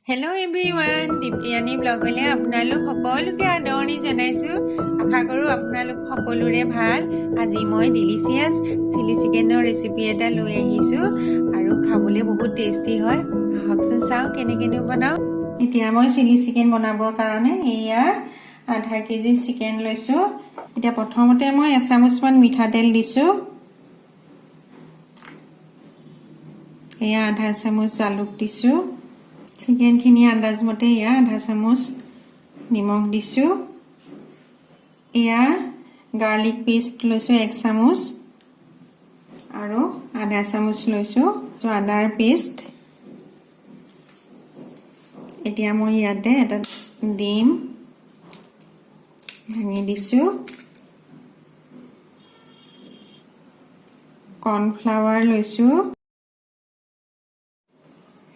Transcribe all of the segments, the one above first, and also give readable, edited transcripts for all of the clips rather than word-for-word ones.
Hello' everyone, দীপ্তিয়ানী ব্লগলৈ আপোনালোক সকলোকে আদৰণি জনাইছোঁ। আশা কৰোঁ আপোনালোক সকলোৰে ভাল। আজি মই ডিলিচিয়াছ চিলি চিকেনৰ ৰেচিপি এটা লৈ আহিছোঁ আৰু খাবলৈ বহুত টেষ্টি হয়। আহকচোন চাওঁ কেনেকৈনো বনাওঁ। এতিয়া মই চিলি চিকেন বনাবৰ কাৰণে এয়া আধা কেজি চিকেন লৈছোঁ। এতিয়া প্ৰথমতে মই এচামুচমান মিঠাতেল দিছোঁ। এয়া আধা চামুচ জালুক দিছোঁ। চিকেনখিনি আন্দাজমতে এয়া আধা চামুচ নিমখ দিছোঁ। এয়া গাৰ্লিক পেষ্ট লৈছোঁ 1 চামুচ আৰু আধা চামুচ লৈছোঁ আদাৰ পেষ্ট। এতিয়া মই ইয়াতে এটা ডিম ভাঙি দিছোঁ। কৰ্ণফ্লাৱাৰ লৈছোঁ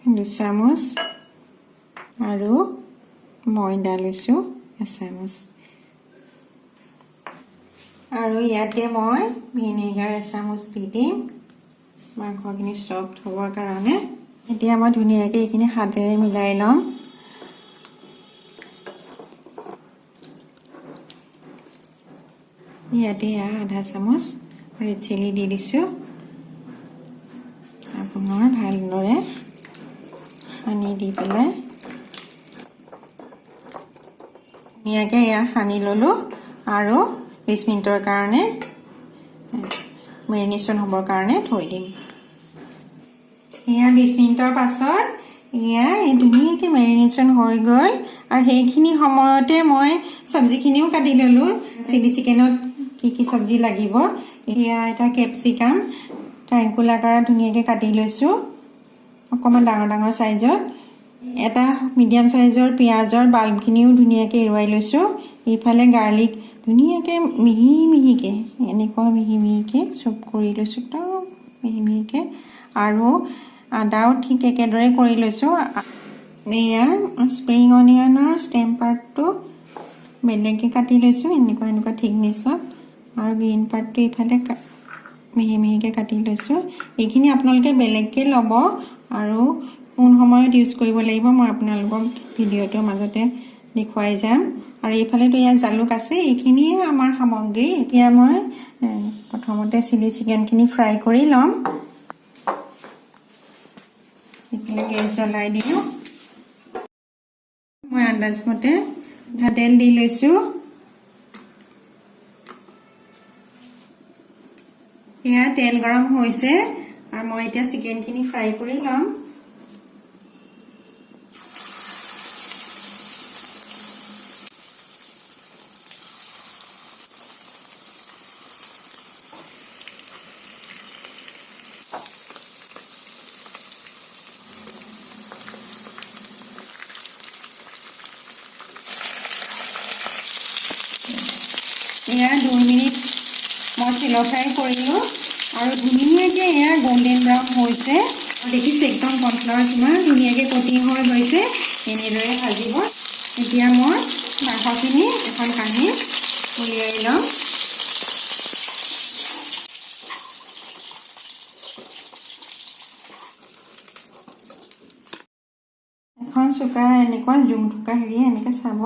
2 চামুচ আৰু ময়দা লৈছোঁ 1 চামুচ আৰু ইয়াতে মই ভিনেগাৰ 1 চামুচ দি দিম মাংসখিনি সফ্ট হ'বৰ কাৰণে। এতিয়া মই ধুনীয়াকৈ এইখিনি হাতেৰে মিলাই ল'ম। ইয়াতে আধা চামুচ ৰেড চিলি দি দিছোঁ। আপোনাৰ ভালদৰে সানি দি পেলাই ধুনীয়াকৈ সানি ল'লোঁ আৰু 20 মিনিটৰ কাৰণে মেৰিনেশ্যন হ'বৰ কাৰণে থৈ দিম। 20 মিনিটৰ পাছত ধুনীয়াকৈ মেৰিনেশ্যন হৈ গ'ল আৰু সেইখিনি সময়তে মই চব্জিখিনিও কাটি ল'লোঁ। চিলি চিকেনত কি চব্জি লাগিব, এটা কেপচিকাম ট্ৰাইংগুলাৰ আকাৰত ধুনীয়াকৈ কাটি লৈছোঁ অকণমান ডাঙৰ চাইজত। এটা মিডিয়াম চাইজৰ পিঁয়াজৰ বাল্বখিনিও ধুনীয়াকৈ এৰুৱাই লৈছোঁ। ইফালে গাৰ্লিক ধুনীয়াকৈ মিহিকৈ এনেকুৱা মিহিকৈ চপ কৰি লৈছোঁ, একদম মিহিকৈ। আৰু আদাও ঠিক একেদৰে কৰি লৈছোঁ। এয়া স্প্ৰিং অনিয়নৰ ষ্টেম পাৰ্টটো বেলেগকৈ কাটি লৈছোঁ এনেকুৱা থিকনেছত, আৰু গ্ৰীণ পাৰ্টটো ইফালে মিহিকৈ কাটি লৈছোঁ। এইখিনি আপোনালোকে বেলেগকৈ ল'ব আৰু কোন সময়ত ইউজ কৰিব লাগিব মই আপোনালোকক ভিডিঅ'টোৰ মাজতে দেখুৱাই যাম। আৰু এইফালেতো জালুক আছে। এইখিনিয়ে আমাৰ সামগ্ৰী। এতিয়া মই প্ৰথমতে চিলি চিকেনখিনি ফ্ৰাই কৰি ল'ম। এইফালে গেছ জ্বলাই দিওঁ। মই আন্দাজমতে তেল দি লৈছোঁ। তেল গৰম হৈছে আৰু মই এতিয়া চিকেনখিনি ফ্ৰাই কৰি ল'ম। এয়া 2 মিনিট মই শ্বেলো ফ্ৰাই কৰিলোঁ আৰু ধুনীয়াকৈ গোল্ডেন ব্ৰাউন হৈছে। দেখিছে একদম কৰ্ণফ্লাৱাৰ কিমান ধুনীয়াকৈ কটিং হৈ গৈছে। এনেদৰে ভাজিব। এতিয়া মই মাংসখিনি এখন কাঁহীত উলিয়াই ল'ম। এখন চুকা এনেকুৱা জুম থকা এনেকৈ চাব।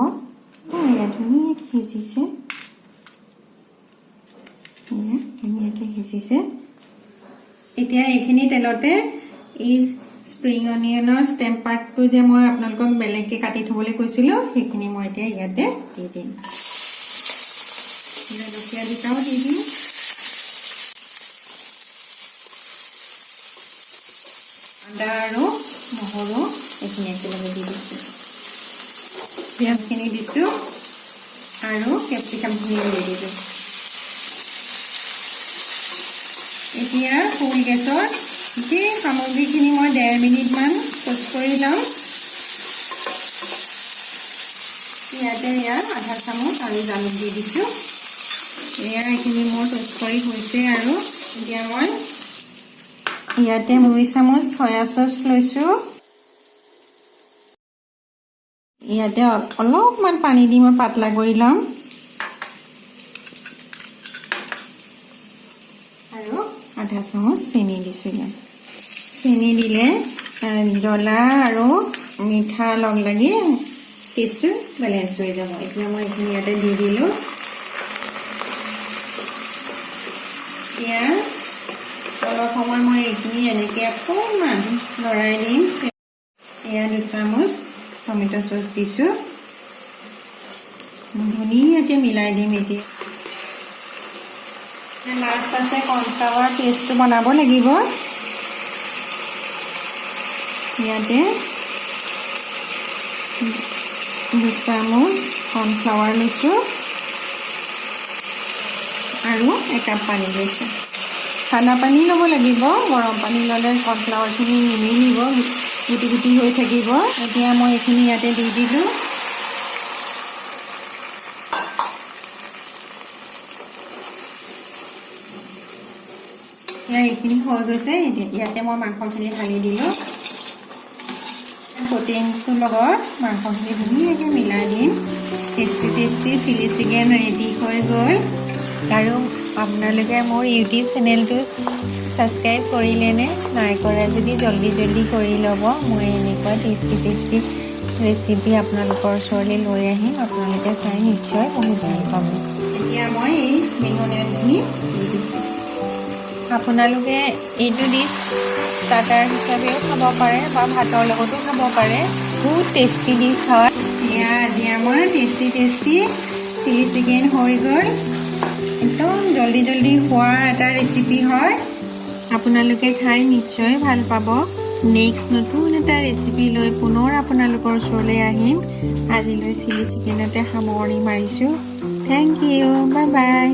ধুনীয়াকৈ সিজিছে, ধুনীয়াকৈ সিজিছে। এতিয়া এইখিনি তেলতে স্প্ৰিং অনিয়নৰ ষ্টেম পাৰ্টটো যে মই আপোনালোকক বেলেগকৈ কাটি থ'বলৈ কৈছিলোঁ সেইখিনি মই এতিয়া ইয়াতে দি দিম। জলকীয়া দুটাও দি দিম। আদা আৰু নহৰু এইখিনি একেলগে দি দিছোঁ। পিঁয়াজখিনি দিছোঁ আৰু কেপচিকামখিনি দি দিছোঁ। এতিয়া ফুল গেছত গোটেই সামগ্ৰীখিনি মই 1.5 মিনিটমান ট'ষ্ট কৰি ল'ম। ইয়াতে আধা চামুচ আৰু জালুক দি দিছোঁ। এইখিনি মোৰ ট'ষ্ট কৰি হৈছে। আৰু এতিয়া মই ইয়াতে 2 চামুচ চয়া চচ লৈছোঁ। ইয়াতে অলপমান পানী দি মই পাতলা কৰি ল'ম আৰু আধা চামুচ চেনি দিছোঁ। চেনি দিলে জ্বলা আৰু মিঠা লগ লাগি টেষ্টটো বেলেঞ্চ হৈ যাব। এতিয়া মই এইখিনি ইয়াতে দি দিলোঁ। এতিয়া অলপ সময় মই এইখিনি এনেকৈ অকণমান লৰাই দিম। এয়া 2 চামুচ টমেটো চচ দিছোঁ, ধুনীয়াকৈ মিলাই দিম। এতিয়া লাষ্ট আছে কৰ্ণফ্লাৱাৰ পেষ্টটো বনাব লাগিব। ইয়াতে 2 চামুচ কৰ্ণফ্লাৱাৰ লৈছোঁ আৰু 1 কাপ পানী লৈছোঁ। ঠাণ্ডা পানী ল'ব লাগিব, গৰম পানী ল'লে কৰ্ণফ্লাৱাৰখিনি নিমিলিব, গুটি গুটি হৈ থাকিব। এতিয়া মই এইখিনি ইয়াতে দি দিলোঁ। এইখিনি হৈ গৈছে। ইয়াতে মই মাংসখিনি ঢালি দিলোঁ। প্ৰটিনটোৰ লগত মাংসখিনি ধুনীয়াকৈ মিলাই দিম। Tasty tasty chilli chicken ready হৈ গ'ল। আৰু আপোনালোকে মোৰ ইউটিউব চেনেলটো ছাবস্ক্ৰাইব কৰিলেনে? নাই কৰা যদি জল্দি কৰি ল'ব। মই এনেকুৱা টেষ্টি ৰেচিপি আপোনালোকৰ ওচৰলৈ লৈ আহিম। আপোনালোকে চাই নিশ্চয় বহুত ভাল পাব। এতিয়া মই এই স্প্ৰিং অনিয়নখিনি দি দিছোঁ। আপোনালোকে এইটো ডিছ ষ্টাৰ্টাৰ হিচাপেও খাব পাৰে বা ভাতৰ লগতো খাব পাৰে। বহুত টেষ্টি ডিছ হয়। এয়া আজি আমাৰ টেষ্টি চিলি চিকেন হৈ গ'ল। একদম জল্দি হোৱা এটা ৰেচিপি হয়। আপোনালোকে খাই নিশ্চয় ভাল পাব। নেক্সট নতুন এটা ৰেচিপি লৈ পুনৰ আপোনালোকৰ ওচৰলৈ আহিম। আজিলৈ চিলি চিকেনতে সামৰণি মাৰিছোঁ। Thank you, bye by.